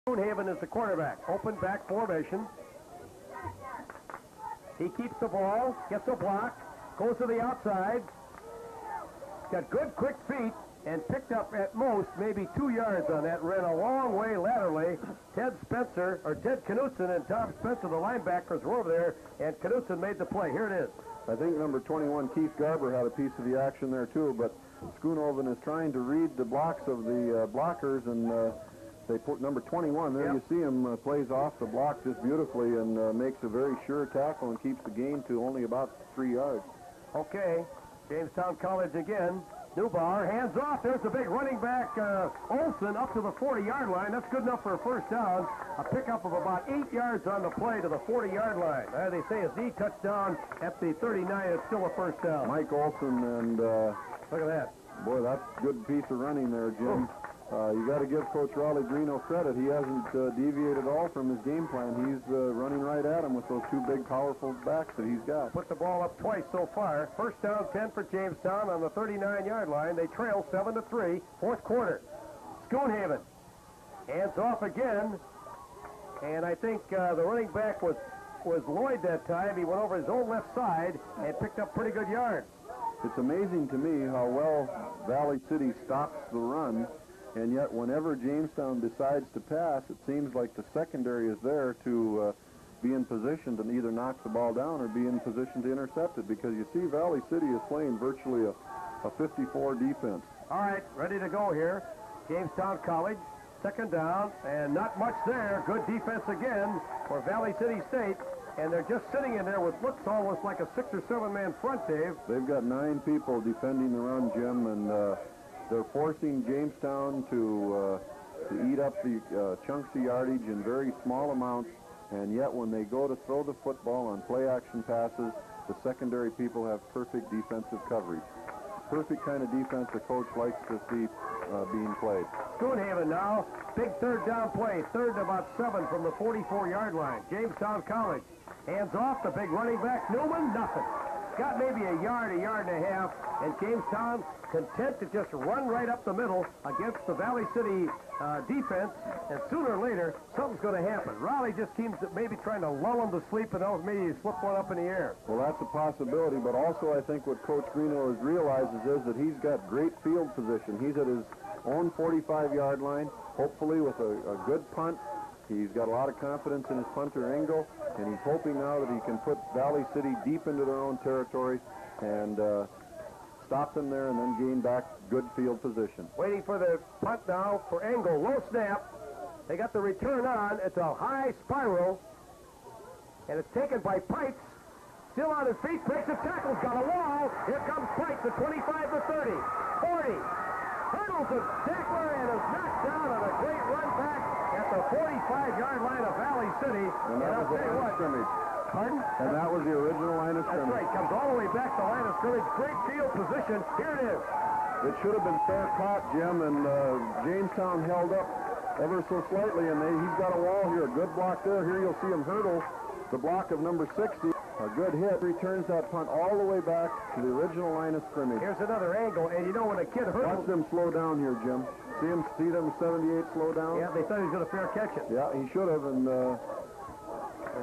Stonehaven is the quarterback. Open back formation. He keeps the ball, gets a block, goes to the outside. Got good quick feet and picked up at most maybe 2 yards on that. Ran a long way laterally. Ted Knutson and Tom Spencer, the linebackers, were over there, and Knutson made the play. Here it is. I think number 21, Keith Garber, had a piece of the action there too, but Schoonhoven is trying to read the blocks of the blockers, and they put number 21 there. Yep. You see him plays off the block just beautifully and makes a very sure tackle and keeps the gain to only about 3 yards. Okay, Jamestown College again. Neubauer, hands off. There's the big running back, Olson, up to the 40-yard line. That's good enough for a first down. A pickup of about 8 yards on the play to the 40-yard line. They say a D touchdown at the 39. It's still a first down. Mike Olson, and look at that. Boy, that's a good piece of running there, Jim. You got to give Coach Raleigh Greeno credit. He hasn't deviated at all from his game plan. He's running right at him with those two big, powerful backs that he's got. Put the ball up twice so far. First down, 10 for Jamestown on the 39-yard line. They trail 7-3, fourth quarter. Schoonhaven hands off again, and I think the running back was Lloyd that time. He went over his own left side and picked up pretty good yards. It's amazing to me how well Valley City stops the run. And yet, whenever Jamestown decides to pass, it seems like the secondary is there to be in position to either knock the ball down or be in position to intercept it, because you see Valley City is playing virtually a 54 defense. All right, ready to go here. Jamestown College, second down, and not much there. Good defense again for Valley City State. And they're just sitting in there with looks almost like a 6 or 7 man front, Dave. They've got 9 people defending the run, Jim, and they're forcing Jamestown to eat up the chunks of yardage in very small amounts, and yet when they go to throw the football on play-action passes, the secondary people have perfect defensive coverage. Perfect kind of defense the coach likes to see being played. Schoonhaven now, big third down play, third and about 7 from the 44-yard line. Jamestown College, hands off, the big running back, Newman, nothing. Got maybe a yard and a half, and Jamestown content to just run right up the middle against the Valley City defense, and sooner or later, something's going to happen. Raleigh just seems to maybe trying to lull them to sleep, and maybe slip one up in the air. Well, that's a possibility, but also I think what Coach Greeno realizes is that he's got great field position. He's at his own 45-yard line, hopefully with a good punt. He's got a lot of confidence in his punter, Engel, and he's hoping now that he can put Valley City deep into their own territory and stop them there and then gain back good field position. Waiting for the punt now for Engel. Low snap. They got the return on. It's a high spiral, and it's taken by Pipes. Still on his feet, breaks the tackle, got a wall. Here comes Pipes at 25 to 30, 40. Hurdles the tackler and is knocked down on a great run back at the 45-yard line of Valley City. And that was the line of scrimmage. Pardon? And that was the original line of scrimmage. That's right. Comes all the way back to line of scrimmage. Great field position. Here it is. It should have been fair caught, Jim, and Jamestown held up ever so slightly, and he's got a wall here. Good block there. Here you'll see him hurdle the block of number 60. A good hit. Returns that punt all the way back to the original line of scrimmage. Here's another angle, and you know when a kid hurdles... Watch them slow down here, Jim. See them 78 slow down? Yeah, they thought he was going to fair catch it. Yeah, he should have, and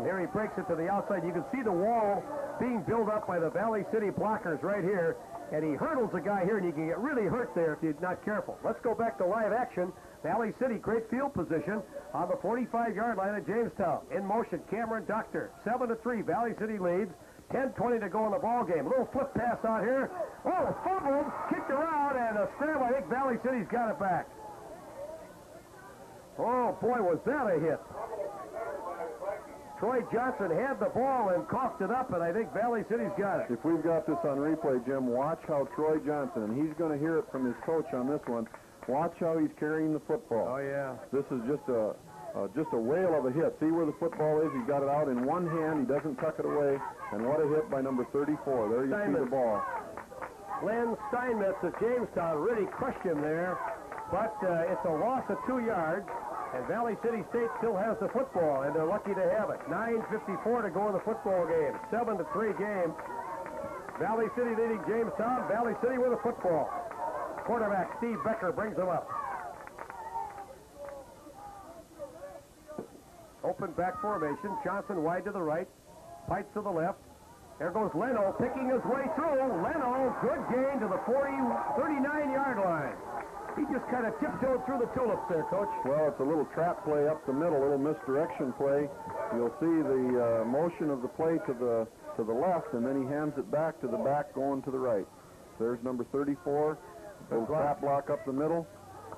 here he breaks it to the outside. You can see the wall being built up by the Valley City blockers right here, and he hurdles a guy here, and you can get really hurt there if you're not careful. Let's go back to live action. Valley City, great field position on the 45-yard line of Jamestown. In motion, Cameron Doctor. 7-3, Valley City leads. 10:20 to go in the ball game. A little flip pass out here. Oh, fumbled, kicked around, and a scramble. I think Valley City's got it back. Oh, boy, was that a hit. Troy Johnson had the ball and coughed it up, and I think Valley City's got it. If we've got this on replay, Jim, watch how Troy Johnson, and he's going to hear it from his coach on this one, watch how he's carrying the football. Oh, yeah. This is just a whale of a hit. See where the football is? He's got it out in one hand. He doesn't tuck it away. And what a hit by number 34. There you see the ball. Glenn Steinmetz of Jamestown really crushed him there, but it's a loss of 2 yards. And Valley City State still has the football, and they're lucky to have it. 9:54 to go in the football game. 7-3 game. Valley City leading Jamestown. Valley City with the football. Quarterback Steve Becker brings them up. Open back formation. Johnson wide to the right. Pites to the left. There goes Leno picking his way through. Leno, good gain to the 39-yard line. He just kind of tiptoed through the tulips there, Coach. Well, it's a little trap play up the middle, a little misdirection play. You'll see the motion of the play to the left, and then he hands it back to the back going to the right. There's number 34. Little trap block up the middle.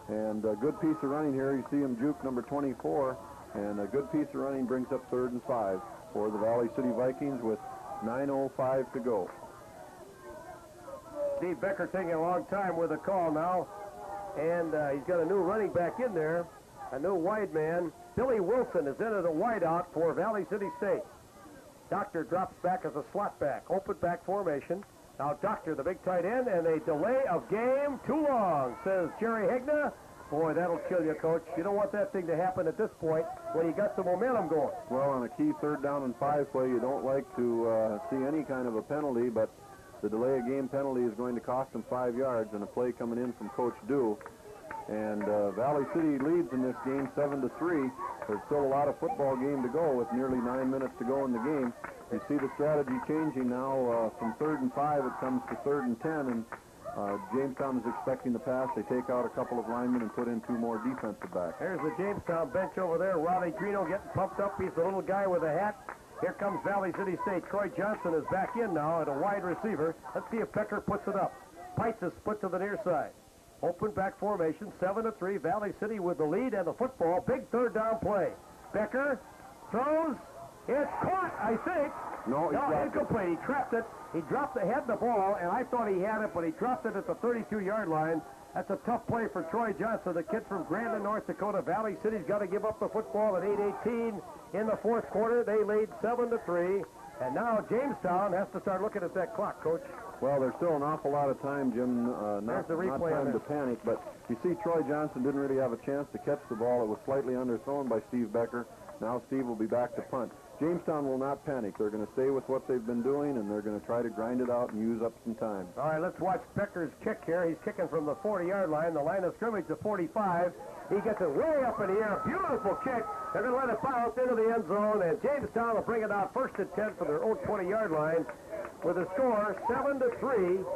And a good piece of running here. You see him juke number 24. And a good piece of running brings up 3rd and 5 for the Valley City Vikings with 9:05 to go. Steve Becker taking a long time with a call now. And he's got a new running back in there, a new wide man. Billy Wilson is in at a wide out for Valley City State. Doctor drops back as a slot back. Open back formation. Now Doctor, the big tight end, and a delay of game too long, says Jerry Hegna. Boy, that'll kill you, Coach. You don't want that thing to happen at this point when you got the momentum going. Well, on a key 3rd down and 5 play, you don't like to see any kind of a penalty, but the delay of game penalty is going to cost them 5 yards, and a play coming in from Coach Dew. And Valley City leads in this game 7-3. There's still a lot of football game to go with nearly 9 minutes to go in the game. You see the strategy changing now. From 3rd and 5, it comes to 3rd and 10, and Jamestown is expecting the pass. They take out a couple of linemen and put in 2 more defensive backs. There's the Jamestown bench over there. Rodney Greeno getting pumped up. He's the little guy with a hat. Here comes Valley City State. Troy Johnson is back in now at a wide receiver. Let's see if Becker puts it up. Pites is split to the near side. Open back formation, 7-3. Valley City with the lead and the football. Big 3rd down play. Becker throws. It's caught, I think. No, incomplete. He trapped it. He dropped the head of the ball, and I thought he had it, but he dropped it at the 32-yard line. That's a tough play for Troy Johnson, the kid from Grandin, North Dakota. Valley City's got to give up the football at 8:18 in the 4th quarter. They lead 7-3, and now Jamestown has to start looking at that clock, Coach. Well, there's still an awful lot of time, Jim. Not time to panic, but you see Troy Johnson didn't really have a chance to catch the ball. It was slightly underthrown by Steve Becker. Now Steve will be back to punt. Jamestown will not panic. They're going to stay with what they've been doing, and they're going to try to grind it out and use up some time. All right, let's watch Becker's kick here. He's kicking from the 40-yard line, the line of scrimmage to 45. He gets it way up in the air. Beautiful kick. They're going to let it bounce into the end zone, and Jamestown will bring it out 1st and 10 for their own 20-yard line with a score 7-3.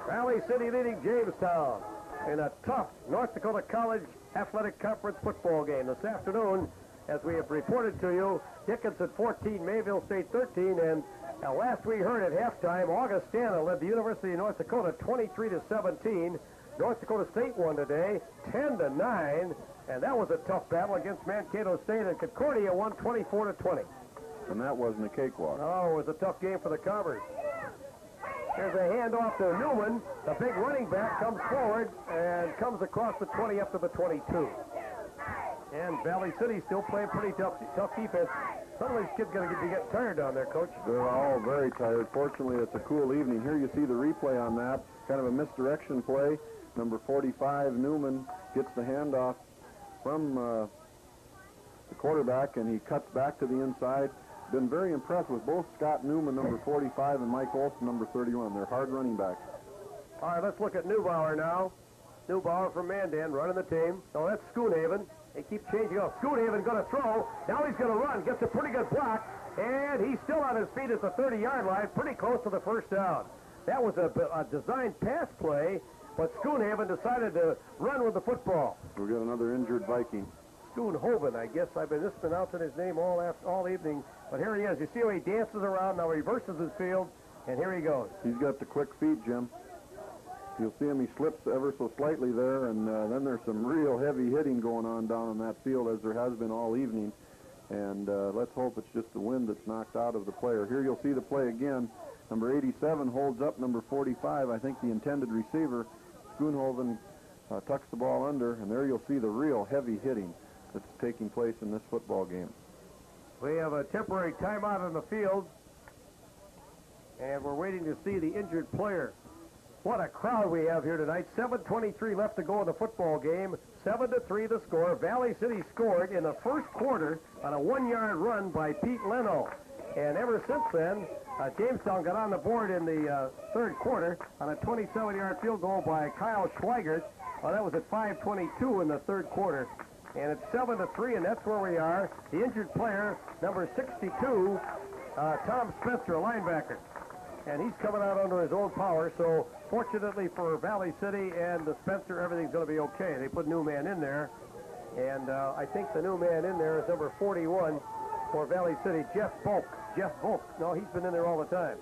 Valley City leading Jamestown in a tough North Dakota College Athletic Conference football game this afternoon. As we have reported to you, Dickinson 14, Mayville State 13, and last we heard at halftime, Augustana led the University of North Dakota 23-17. North Dakota State won today 10-9, and that was a tough battle against Mankato State, and Concordia won 24-20. And that wasn't a cakewalk. Oh, it was a tough game for the Commers. There's a handoff to Newman. The big running back comes forward and comes across the 20 up to the 22. And Valley City still playing pretty tough defense. Some of these kids going to get tired down there, Coach. They're all very tired. Fortunately, it's a cool evening. Here you see the replay on that. Kind of a misdirection play. Number 45, Newman, gets the handoff from the quarterback, and he cuts back to the inside. Been very impressed with both Scott Newman, number 45, and Mike Olson, number 31. They're hard running backs. All right, let's look at Neubauer now. Neubauer from Mandan running the team. Oh, that's Schoonhaven. They keep changing off. Schoonhaven going to throw. Now he's going to run. Gets a pretty good block. And he's still on his feet at the 30-yard line, pretty close to the 1st down. That was a designed pass play, but Schoonhaven decided to run with the football. We'll get another injured Viking. Schoonhoven, I guess. I've been mispronouncing his name all evening. But here he is. You see how he dances around, now reverses his field, and here he goes. He's got the quick feet, Jim. You'll see him, he slips ever so slightly there, and then there's some real heavy hitting going on down in that field, as there has been all evening. And let's hope it's just the wind that's knocked out of the player. Here you'll see the play again. Number 87 holds up number 45, I think the intended receiver. Schoonhoven tucks the ball under, and there you'll see the real heavy hitting that's taking place in this football game. We have a temporary timeout on the field, and we're waiting to see the injured player. What a crowd we have here tonight. 7:23 left to go in the football game. 7-3 the score. Valley City scored in the 1st quarter on a 1-yard run by Pete Leno. And ever since then, Jamestown got on the board in the 3rd quarter on a 27-yard field goal by Kyle Schweigert. That was at 5:22 in the 3rd quarter. And it's 7-3, and that's where we are. The injured player, number 62, Tom Spencer, a linebacker. And he's coming out under his own power, so fortunately for Valley City and the Spencer, everything's going to be okay. They put a new man in there, and I think the new man in there is number 41 for Valley City, Jeff Volk. Jeff Volk. No, he's been in there all the time.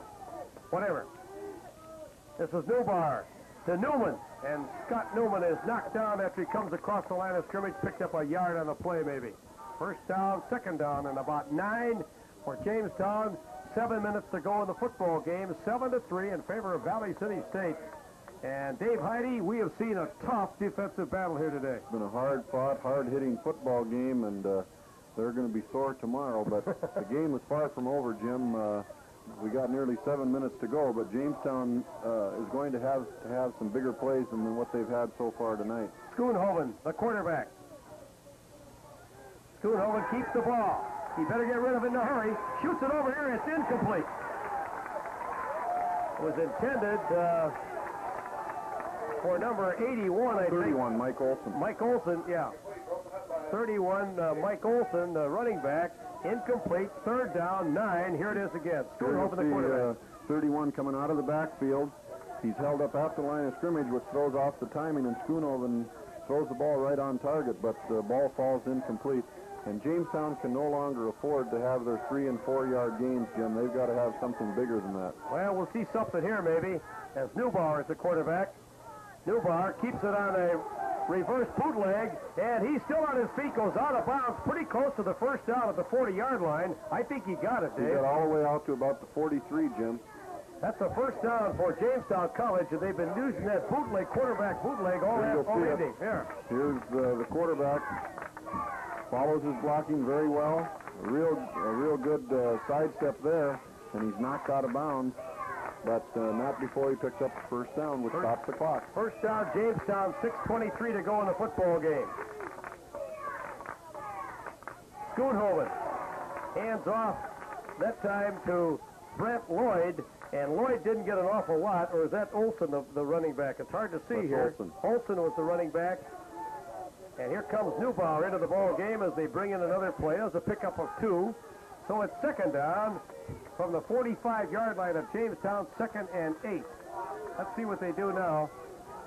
Whatever. This is Newbar to Newman, and Scott Newman is knocked down after he comes across the line of scrimmage, picked up a yard on the play maybe. First down, second down, and about 9 for Jamestown. 7 minutes to go in the football game, 7-3 in favor of Valley City State. And Dave Heide, we have seen a tough defensive battle here today. It's been a hard-fought, hard-hitting football game, and they're going to be sore tomorrow. But the game was far from over, Jim. We got nearly 7 minutes to go, but Jamestown is going to have some bigger plays than what they've had so far tonight. Schoonhoven, the quarterback. Schoonhoven keeps the ball. He better get rid of it in a hurry. Shoots it over here. It's incomplete. It was intended for number 81, I think. 31, Mike Olson. Mike Olson, yeah. 31, Mike Olson, the running back. Incomplete. Third down, 9. Here it is again. Schoonhoven, the quarterback. 31 coming out of the backfield. He's held up at the line of scrimmage, which throws off the timing, and Schoonhoven throws the ball right on target, but the ball falls incomplete. And Jamestown can no longer afford to have their 3- and 4-yard games, Jim. They've got to have something bigger than that. Well, we'll see something here maybe, as Newbar is the quarterback. Newbar keeps it on a reverse bootleg, and he's still on his feet, goes out of bounds pretty close to the first down at the 40-yard line. I think he got it, Dave. He got all the way out to about the 43, Jim. That's the first down for Jamestown College, and they've been using that bootleg, quarterback bootleg all evening. Here. Here's the quarterback. Follows his blocking very well. A real good sidestep there, and he's knocked out of bounds, but not before he picks up the first down, which stops the clock. First down, Jamestown, 6:23 to go in the football game. Schoonhoven hands off that time to Brent Lloyd, and Lloyd didn't get an awful lot, or is that Olson, the running back? It's hard to see. That's here. Olson was the running back. And here comes Newbar into the ball game as they bring in another play. There's a pickup of 2. So it's second down from the 45-yard line of Jamestown, 2nd and 8. Let's see what they do now.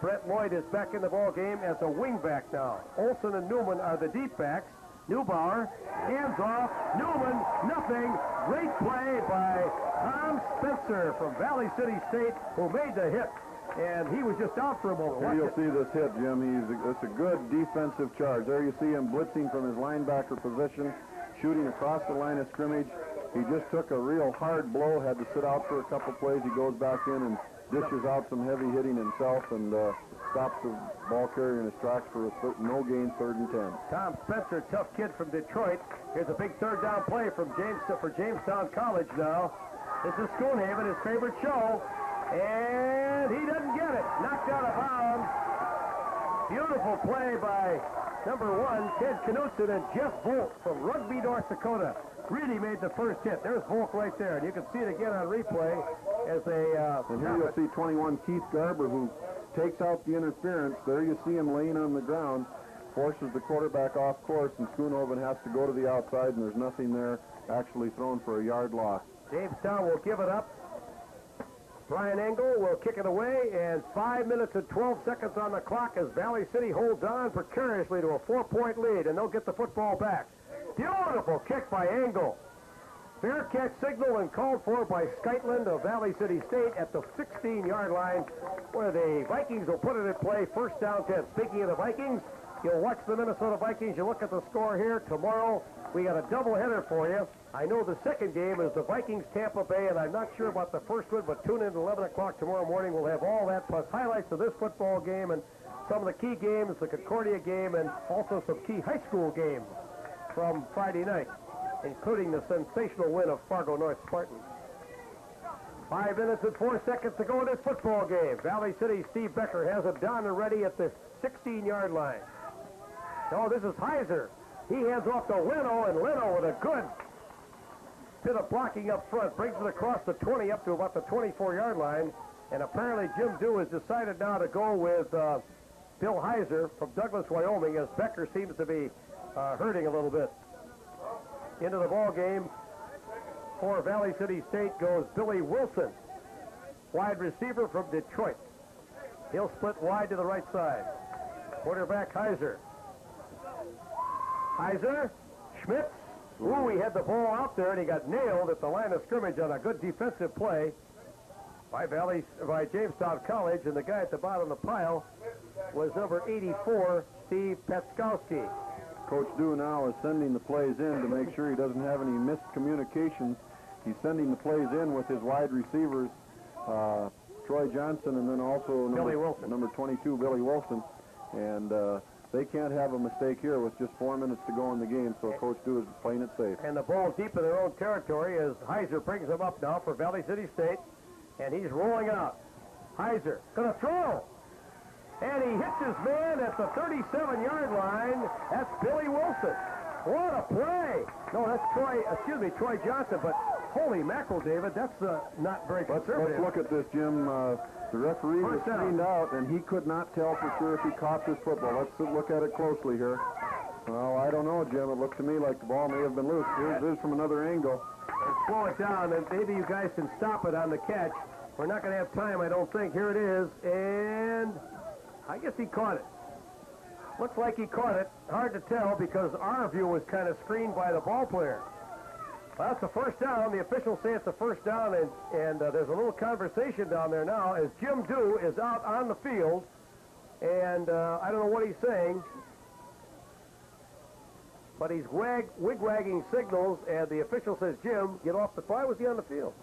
Brett Lloyd is back in the ball game as a wingback now. Olson and Newman are the deep backs. Newbar, hands off. Newman, nothing. Great play by Tom Spencer from Valley City State, who made the hit. And he was just out for a moment. Here you'll see this hit, Jim. It's a good defensive charge. There you see him blitzing from his linebacker position, shooting across the line of scrimmage. He just took a real hard blow, had to sit out for a couple plays. He goes back in and dishes out some heavy hitting himself and stops the ball carrier in his tracks for a no gain 3rd and 10. Tom Spencer, tough kid from Detroit. Here's a big third down play from Jamestown College now. This is Schoonhaven, his favorite show. And he doesn't get it. Knocked out of bounds. Beautiful play by number 1, Ted Knutson, and Jeff Volk from Rugby, North Dakota. Really made the first hit. There's Volk right there. And you can see it again on replay as they... and here you'll see 21, Keith Garber, who takes out the interference. There you see him laying on the ground, forces the quarterback off course, and Schoonhoven has to go to the outside, and there's nothing there actually thrown for a yard loss. Jamestown will give it up. Brian Engel will kick it away, and 5 minutes and 12 seconds on the clock as Valley City holds on precariously to a 4-point lead, and they'll get the football back. Beautiful kick by Engel. Fair catch signal and called for by Skytland of Valley City State at the 16-yard line, where the Vikings will put it in play. First down 10. Speaking of the Vikings, you'll watch the Minnesota Vikings. You look at the score here. Tomorrow, we got a doubleheader for you. I know the second game is the Vikings-Tampa Bay, and I'm not sure about the first one, but tune in at 11 o'clock tomorrow morning. We'll have all that, plus highlights of this football game and some of the key games, the Concordia game, and also some key high school games from Friday night, including the sensational win of Fargo North Spartans. 5 minutes and 4 seconds to go in this football game. Valley City, Steve Becker has it down and ready at the 16-yard line. No, this is Heiser. He hands off to Leno, and Leno with a good bit of blocking up front, brings it across the 20 up to about the 24-yard line, and apparently Jim Dew has decided now to go with Bill Heiser from Douglas, Wyoming, as Becker seems to be hurting a little bit. Into the ball game for Valley City State goes Billy Wilson, wide receiver from Detroit. He'll split wide to the right side. Quarterback Heiser. Heiser, Schmitz. Ooh, he had the ball out there, and he got nailed at the line of scrimmage on a good defensive play by Jamestown College, and the guy at the bottom of the pile was number 84, Steve Petskowski. Coach Dew now is sending the plays in to make sure he doesn't have any miscommunications. He's sending the plays in with his wide receivers, Troy Johnson, and then also number 22, Billy Wilson. And they can't have a mistake here with just 4 minutes to go in the game, so Coach Dew is playing it safe. And the ball deep in their own territory as Heiser brings them up now for Valley City State, and he's rolling out. Heiser going to throw, and he hits his man at the 37-yard line. That's Billy Wilson. What a play! No, that's Troy Johnson, but holy mackerel, David, that's not very conservative. Let's look at this, Jim. The referee was cleaned out, and he could not tell for sure if he caught this football. Let's look at it closely here. Well, I don't know, Jim. It looked to me like the ball may have been loose. Here's this from another angle. Let's slow it down, and maybe you guys can stop it on the catch. We're not going to have time, I don't think. Here it is, and I guess he caught it. Looks like he caught it. Hard to tell because our view was kind of screened by the ball player. Well, that's a first down. The officials say it's a first down, and there's a little conversation down there now as Jim Dew is out on the field, and I don't know what he's saying, but he's wig-wagging signals, and the official says, Jim, get off the... Why was he on the field?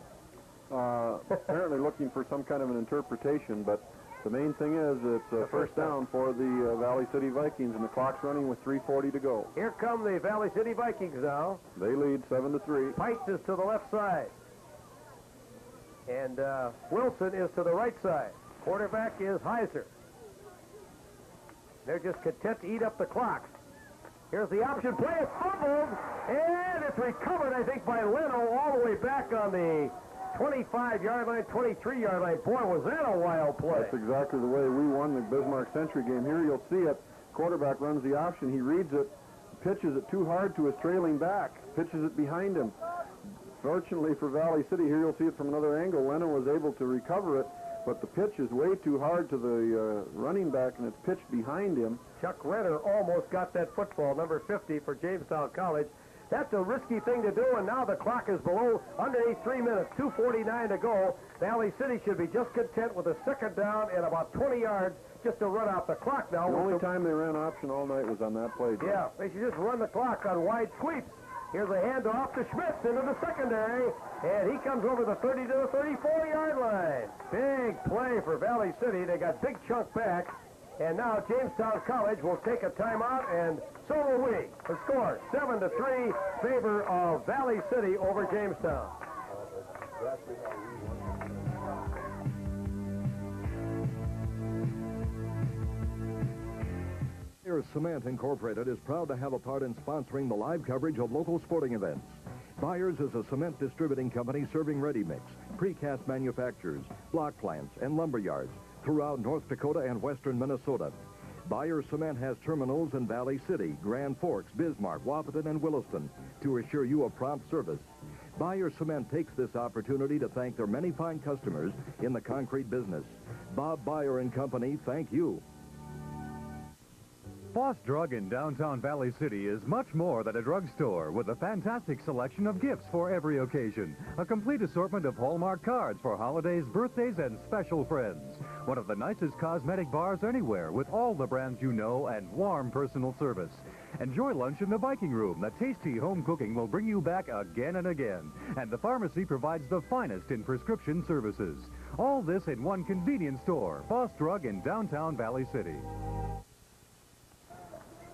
Apparently looking for some kind of an interpretation, but the main thing is it's a first down for the Valley City Vikings, and the clock's running with 3:40 to go. Here come the Valley City Vikings now. They lead 7-3. Pites is to the left side. And Wilson is to the right side. Quarterback is Heiser. They're just content to eat up the clock. Here's the option play. It's fumbled, and it's recovered, I think, by Leno all the way back on the 25-yard line, 23-yard line. Boy, was that a wild play. That's exactly the way we won the Bismarck Century game. Here you'll see it. Quarterback runs the option. He reads it, pitches it too hard to his trailing back, pitches it behind him. Fortunately for Valley City, here you'll see it from another angle. Leno was able to recover it, but the pitch is way too hard to the running back, and it's pitched behind him. Chuck Renner almost got that football, number 50 for Jamestown College. That's a risky thing to do, and now the clock is underneath 3 minutes, 2:49 to go. Valley City should be just content with a second down and about 20 yards just to run out the clock now. The only time they ran option all night was on that play. Yeah, they should just run the clock on wide sweeps. Here's a handoff to Schmitz into the secondary, and he comes over the 30 to the 34-yard line. Big play for Valley City. They got big chunk back. And now Jamestown College will take a timeout, and so will we. The score, 7-3, favor of Valley City over Jamestown. Byers Cement Incorporated is proud to have a part in sponsoring the live coverage of local sporting events. Byers is a cement distributing company serving ready-mix, precast manufacturers, block plants, and lumber yards throughout North Dakota and western Minnesota. Byers Cement has terminals in Valley City, Grand Forks, Bismarck, Wahpeton, and Williston to assure you a prompt service. Byers Cement takes this opportunity to thank their many fine customers in the concrete business. Bob Byer and Company thank you. Boss Drug in downtown Valley City is much more than a drugstore with a fantastic selection of gifts for every occasion. A complete assortment of Hallmark cards for holidays, birthdays, and special friends. One of the nicest cosmetic bars anywhere with all the brands you know and warm personal service. Enjoy lunch in the Viking Room. The tasty home cooking will bring you back again and again. And the pharmacy provides the finest in prescription services. All this in one convenient store. Boss Drug in downtown Valley City.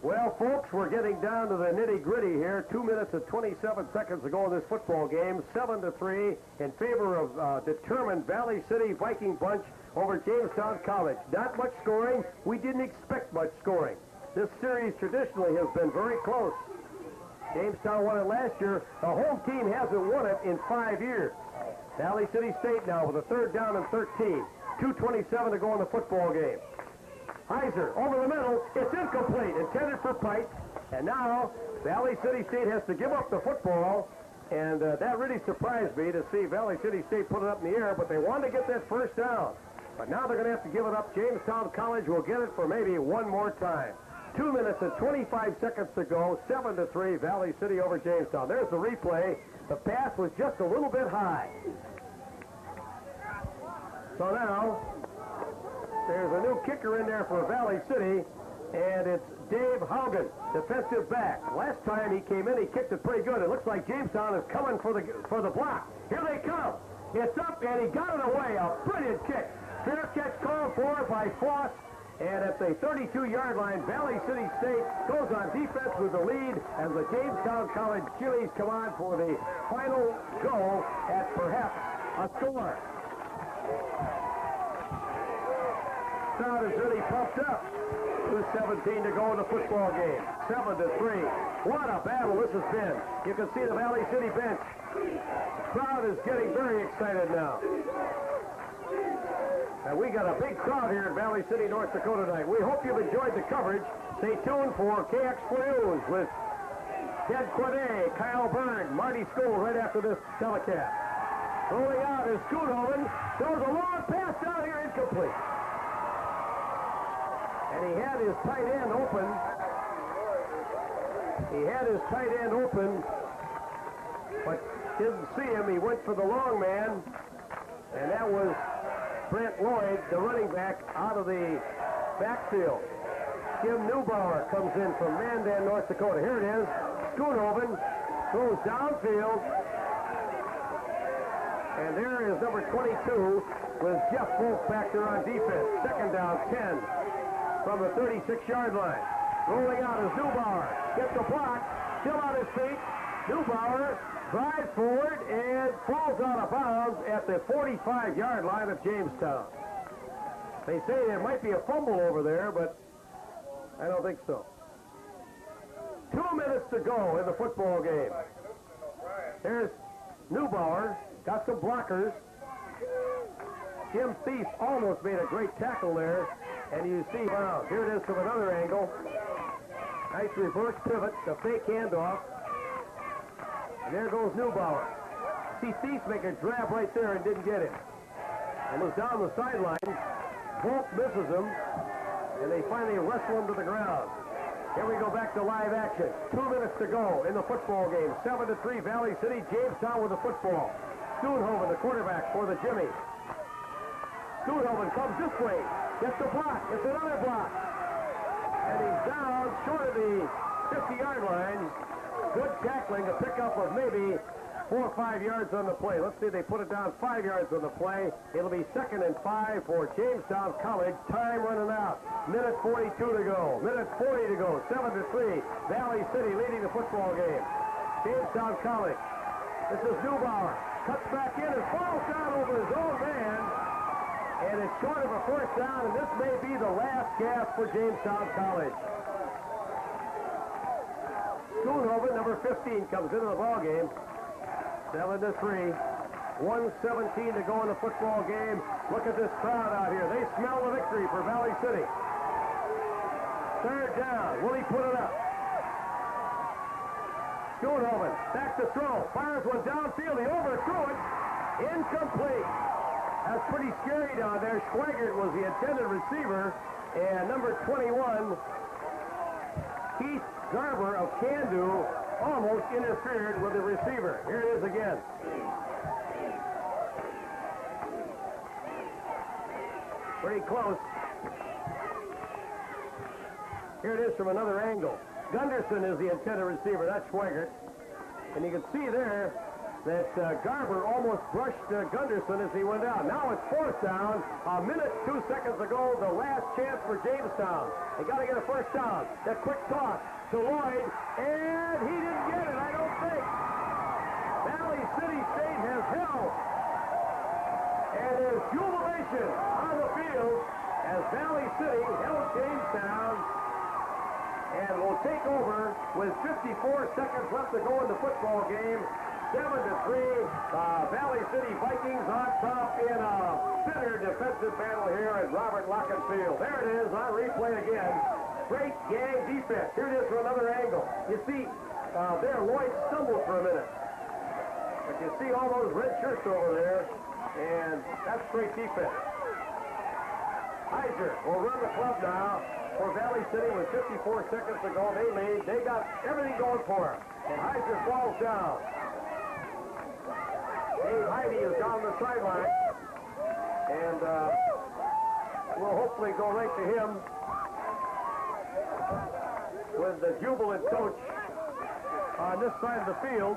Well, folks, we're getting down to the nitty-gritty here. 2 minutes and 27 seconds to go in this football game. 7-3 in favor of determined Valley City Viking bunch over Jamestown College. Not much scoring. We didn't expect much scoring. This series traditionally has been very close. Jamestown won it last year. The home team hasn't won it in 5 years. Valley City State now with a third down and 13. 2:27 to go in the football game. Heiser over the middle. It's incomplete. Intended for Pike. And now, Valley City State has to give up the football, and that really surprised me to see Valley City State put it up in the air, but they wanted to get that first down. But now they're going to have to give it up. Jamestown College will get it for maybe one more time. 2 minutes and 25 seconds to go, 7-3, Valley City over Jamestown. There's the replay. The pass was just a little bit high. So now, there's a new kicker in there for Valley City, and it's Dave Haugen, defensive back. Last time he came in, he kicked it pretty good. It looks like Jamestown is coming for the block. Here they come. It's up, and he got it away. A brilliant kick. Fair catch called for by Foss. And at the 32-yard line, Valley City State goes on defense with the lead as the Jamestown College Chili's come on for the final go at perhaps a score. Crowd is really pumped up. 2:17 to go in the football game. 7-3. What a battle this has been. You can see the Valley City bench. Crowd is getting very excited now. And we got a big crowd here in Valley City, North Dakota tonight. We hope you've enjoyed the coverage. Stay tuned for KX4 News with Ted Quade, Kyle Berg, Marty School right after this telecast. Rolling out is Schoonhoven. Throws a long pass down here, incomplete. And he had his tight end open. But didn't see him. He went for the long man. And that was Brent Lloyd, the running back, out of the backfield. Jim Neubauer comes in from Mandan, North Dakota. Here it is. Schoonhoven throws downfield. And there is number 22 with Jeff Wolf back there on defense. Second down, 10 from the 36-yard line. Rolling out is Neubauer. Gets the block. Still on his feet. Neubauer drives forward and falls out of bounds at the 45-yard line of Jamestown. They say there might be a fumble over there, but I don't think so. 2 minutes to go in the football game. There's Neubauer, got some blockers. Jim Thief almost made a great tackle there, and you see, wow, here it is from another angle. Nice reverse pivot, the fake handoff. And there goes Neubauer. See Thief make a grab right there and didn't get him. And was down the sideline. Bolt misses him, and they finally wrestle him to the ground. Here we go back to live action. 2 minutes to go in the football game. 7-3 Valley City, Jamestown with the football. Schoonhoven, the quarterback for the Jimmy. Schoonhoven comes this way. Gets the block. It's another block. And he's down short of the 50-yard line. Good tackling, a pickup of maybe 4 or 5 yards on the play. Let's see, they put it down 5 yards on the play. It'll be 2nd and 5 for Jamestown College. Time running out. Minute 42 to go. Minute 40 to go. 7-3. Valley City leading the football game. Jamestown College. This is Neubauer. Cuts back in and falls down over his own man. And it's short of a first down, and this may be the last gasp for Jamestown College. Schoonhoven, number 15, comes into the ball game. 7-3. 1:17 to go in the football game. Look at this crowd out here. They smell the victory for Valley City. Third down. Will he put it up? Schoonhoven back to throw. Fires one downfield. He overthrew it. Incomplete. That's pretty scary down there. Schweigert was the intended receiver. And number 21, Keith Garber of Candu, almost interfered with the receiver. Here it is again. Pretty close. Here it is from another angle. Gunderson is the intended receiver. That's Schweigert. And you can see there that Garber almost brushed Gunderson as he went down. Now it's fourth down. A minute, 2 seconds ago, the last chance for Jamestown. They got to get a first down. That quick toss to Lloyd, and he didn't get it, I don't think. Valley City State has held. And there's jubilation on the field as Valley City held Jamestown and will take over with 54 seconds left to go in the football game. 7-3, Valley City Vikings on top in a bitter defensive battle here at Robert Lockett Field. There it is on replay again. great gang defense. Here it is from another angle. You see, there, Lloyd stumbled for a minute. But you see all those red shirts over there, and that's great defense. Heiser will run the club now for Valley City with 54 seconds to go. They lead. They got everything going for them. And Heiser falls down. Dave Heidi is down the sideline. And we'll hopefully go right to him with the jubilant coach on this side of the field.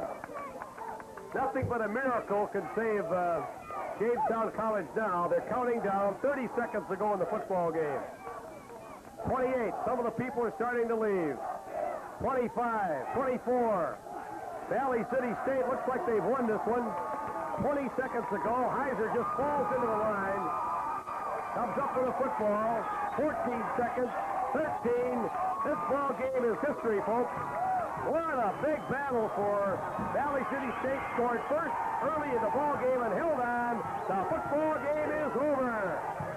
Nothing but a miracle can save Jamestown College now. They're counting down. 30 seconds to go in the football game. 28. Some of the people are starting to leave. 25, 24. Valley City State looks like they've won this one. 20 seconds to go. Heiser just falls into the line. Comes up with a football. 14 seconds. 13. This ball game is history, folks. What a big battle for Valley City State. Scored first early in the ball game and held on. The football game is over.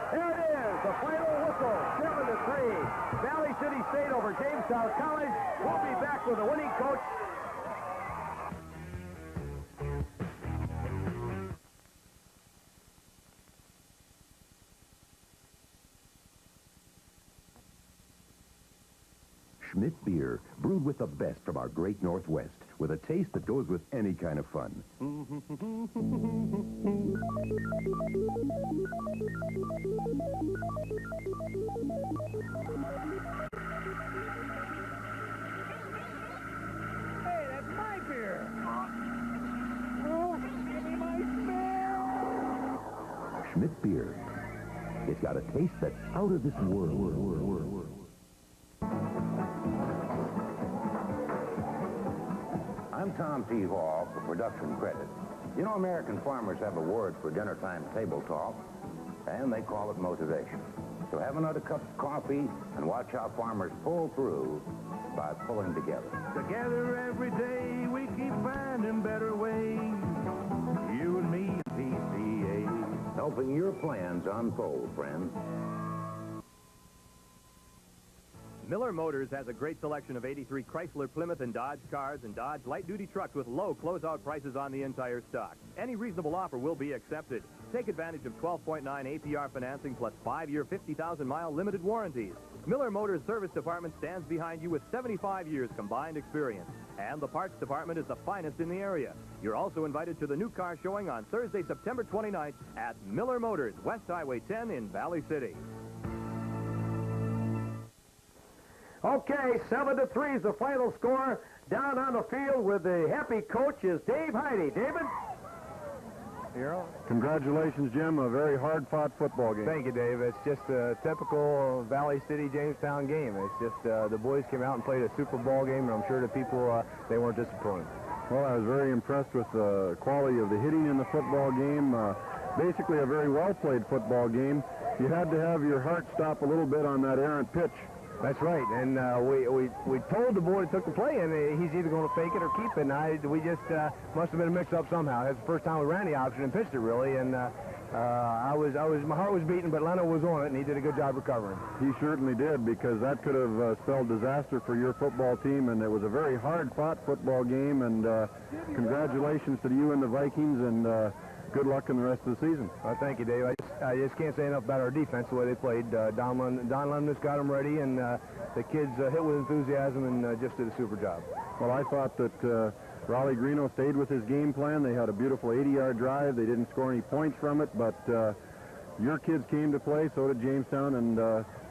There it is, the final whistle, 7-3. Valley City State over Jamestown College. We'll be back with the winning coach. Schmidt Beer, brewed with the best from our great Northwest, with a taste that goes with any kind of fun. Hey, that's my beer. Oh, give me my beer. Schmidt Beer. It's got a taste that's out of this world. I'm Tom T. Hall for Production Credit. You know, American farmers have a word for dinnertime table talk, and they call it motivation. So have another cup of coffee and watch how farmers pull through by pulling together. Together every day we keep finding better ways. You and me and PCA. Helping your plans unfold, friends. Miller Motors has a great selection of 83 Chrysler, Plymouth, and Dodge cars and Dodge light-duty trucks with low closeout prices on the entire stock. Any reasonable offer will be accepted. Take advantage of 12.9 APR financing plus 5-year, 50,000-mile limited warranties. Miller Motors Service Department stands behind you with 75 years combined experience. And the parts department is the finest in the area. You're also invited to the new car showing on Thursday, September 29th at Miller Motors, West Highway 10 in Valley City. Okay, 7-3 is the final score. Down on the field with the happy coach is Dave Heidi. David? Here. Congratulations, Jim. A very hard-fought football game. Thank you, Dave. It's just a typical Valley City Jamestown game. It's just the boys came out and played a super ball game, and I'm sure the people, they weren't disappointed. Well, I was very impressed with the quality of the hitting in the football game. Basically a very well-played football game. You had to have your heart stop a little bit on that errant pitch. That's right, and we told the boy that took the play, and he's either going to fake it or keep it, and we just must have been a mix-up somehow. That's the first time we ran the option and pitched it, really, and my heart was beating, but Leno was on it, and he did a good job recovering. He certainly did, because that could have spelled disaster for your football team, and it was a very hard-fought football game, and congratulations to you and the Vikings, and good luck in the rest of the season. Thank you, Dave. I just can't say enough about our defense, the way they played. Don Lemnis got them ready, and the kids hit with enthusiasm and just did a super job. Well, I thought that Raleigh Greeno stayed with his game plan. They had a beautiful 80-yard drive. They didn't score any points from it, but your kids came to play, so did Jamestown, and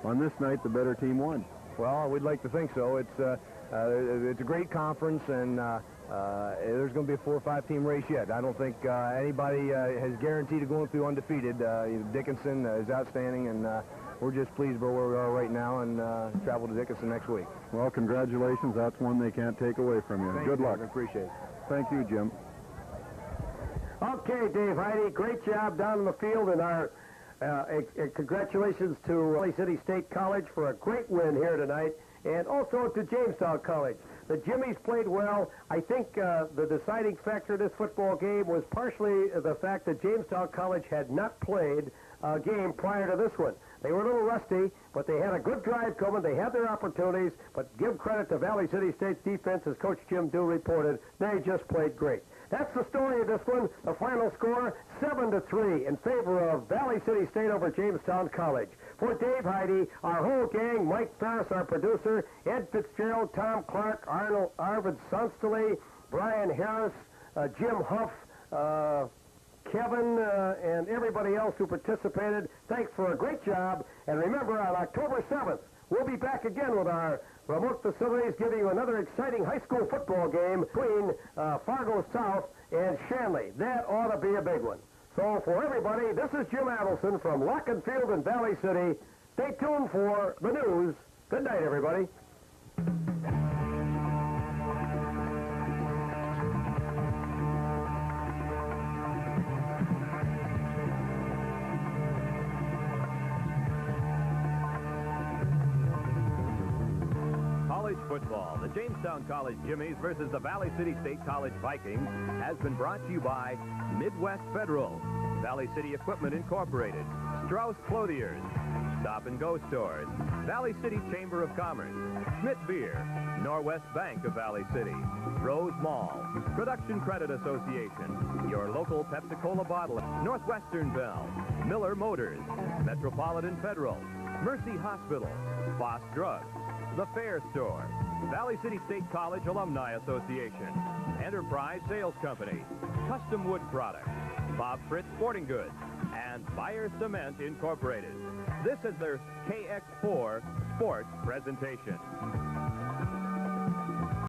on this night, the better team won. Well, we'd like to think so. It's a great conference, and there's going to be a 4 or 5 team race yet. I don't think anybody has guaranteed of going through undefeated. Dickinson is outstanding, and we're just pleased with where we are right now, and travel to Dickinson next week. Well, congratulations. That's one they can't take away from you. Good luck. I appreciate it. Thank you, Jim. Okay, Dave Heidi, great job down in the field, and our congratulations to Valley City State College for a great win here tonight, and also to Jamestown College. The Jimmies played well. I think the deciding factor of this football game was partially the fact that Jamestown College had not played a game prior to this one. They were a little rusty, but they had a good drive coming. They had their opportunities, but give credit to Valley City State's defense, as Coach Jim Dew reported. They just played great. That's the story of this one. The final score, 7-3 in favor of Valley City State over Jamestown College. For Dave Heidi, our whole gang, Mike Ferris, our producer, Ed Fitzgerald, Tom Clark, Arvid Sonstele, Brian Harris, Jim Huff, Kevin, and everybody else who participated. Thanks for a great job. And remember, on October 7th, we'll be back again with our remote facilities, giving you another exciting high school football game between Fargo South and Shanley. That ought to be a big one. So for everybody, this is Jim Adelson from Lock and Field in Valley City. Stay tuned for the news. Good night, everybody. Football. The Jamestown College Jimmies versus the Valley City State College Vikings has been brought to you by Midwest Federal, Valley City Equipment Incorporated, Strauss Clothiers, Stop and Go Stores, Valley City Chamber of Commerce, Schmidt Beer, Norwest Bank of Valley City, Rose Mall, Production Credit Association, your local Pepsi-Cola bottler, Northwestern Bell, Miller Motors, Metropolitan Federal, Mercy Hospital, Foss Drugs, The Fair Store, Valley City State College Alumni Association, Enterprise Sales Company, Custom Wood Products, Bob Fritz Sporting Goods, and Fire Cement Incorporated. This is their KX4 Sports presentation.